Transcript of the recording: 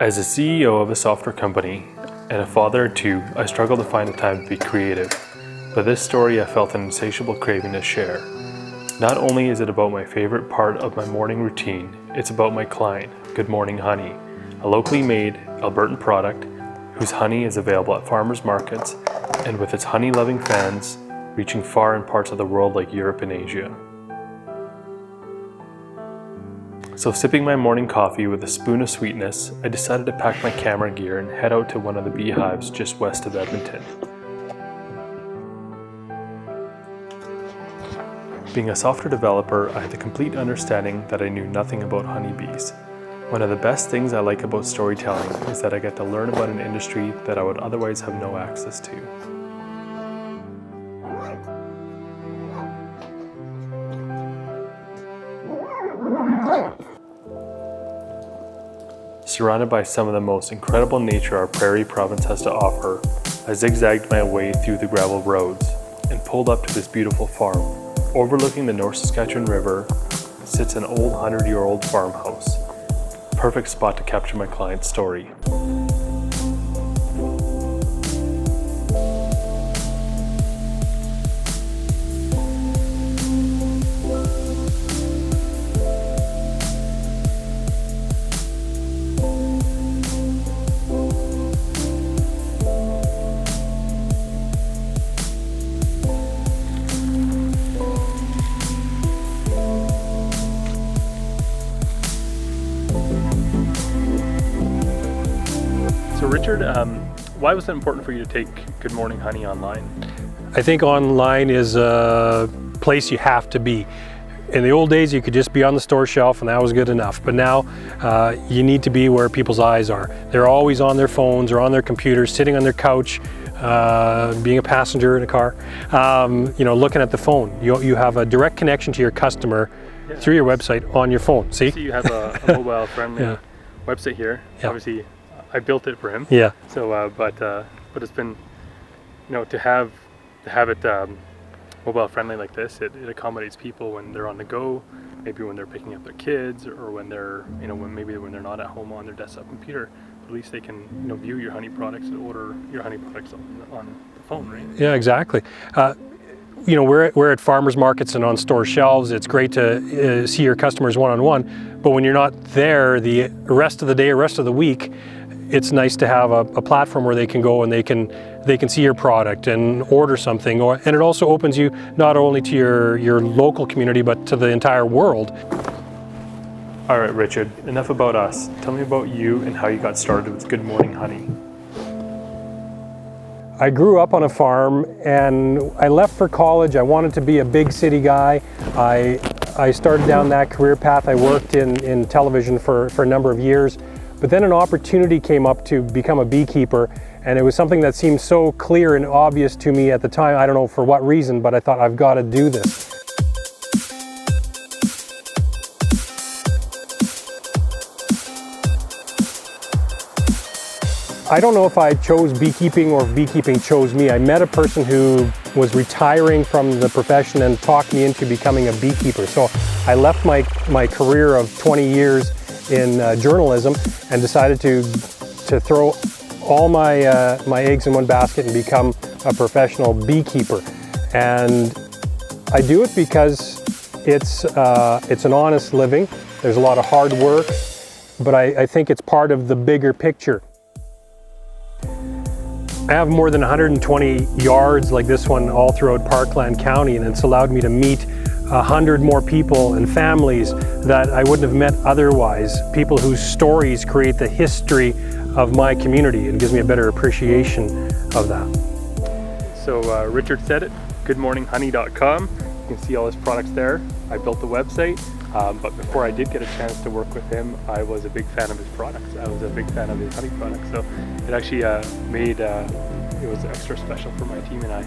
As a CEO of a software company and a father of two, I struggle to find the time to be creative. But this story I felt an insatiable craving to share. Not only is it about my favorite part of my morning routine, it's about my client, Good Morning Honey, a locally made Albertan product whose honey is available at farmers markets and with its honey-loving fans reaching far in parts of the world like Europe and Asia. So sipping my morning coffee with a spoon of sweetness, I decided to pack my camera gear and head out to one of the beehives just west of Edmonton. Being a software developer, I had the complete understanding that I knew nothing about honeybees. One of the best things I like about storytelling is that I get to learn about an industry that I would otherwise have no access to. Surrounded by some of the most incredible nature our prairie province has to offer, I zigzagged my way through the gravel roads and pulled up to this beautiful farm. Overlooking the North Saskatchewan River sits an old 100-year-old farmhouse. Perfect spot to capture my client's story. So Richard, why was it important for you to take Good Morning Honey online? I think online is a place you have to be. In the old days, you could just be on the store shelf and that was good enough. But now you need to be where people's eyes are. They're always on their phones or on their computers, sitting on their couch, being a passenger in a car, looking at the phone. You have a direct connection to your customer through your website on your phone. See? So you have a mobile-friendly website here. Yeah. Obviously, I built it for him. Yeah. So, but it's been, to have it mobile friendly like this. It accommodates people when they're on the go, maybe when they're picking up their kids, or when they're, when they're not at home on their desktop computer. But at least they can, view your honey products and order your honey products on the phone, right? Yeah, exactly. We're at farmers markets and on store shelves. It's great to see your customers one-on-one, but when you're not there the rest of the day or rest of the week, it's nice to have a platform where they can go and they can see your product and order something, and it also opens you not only to your local community but to the entire world. All right, Richard, enough about us. Tell me about you and how you got started with Good Morning Honey. I grew up on a farm and I left for college. I wanted to be a big city guy. I started down that career path. I worked in television for a number of years. But then an opportunity came up to become a beekeeper, and it was something that seemed so clear and obvious to me at the time. I don't know for what reason, but I thought I've got to do this. I don't know if I chose beekeeping or if beekeeping chose me. I met a person who was retiring from the profession and talked me into becoming a beekeeper. So I left my career of 20 years in journalism and decided to throw all my eggs in one basket and become a professional beekeeper. And I do it because it's an honest living. There's a lot of hard work, but I think it's part of the bigger picture. I have more than 120 yards like this one all throughout Parkland County, and it's allowed me to meet 100 more people and families that I wouldn't have met otherwise. People whose stories create the history of my community. It gives me a better appreciation of that. So Richard said it, goodmorninghoney.com. You can see all his products there. I built the website, but before I did get a chance to work with him, I was a big fan of his products. I was a big fan of his honey products. So it actually it was extra special for my team and I.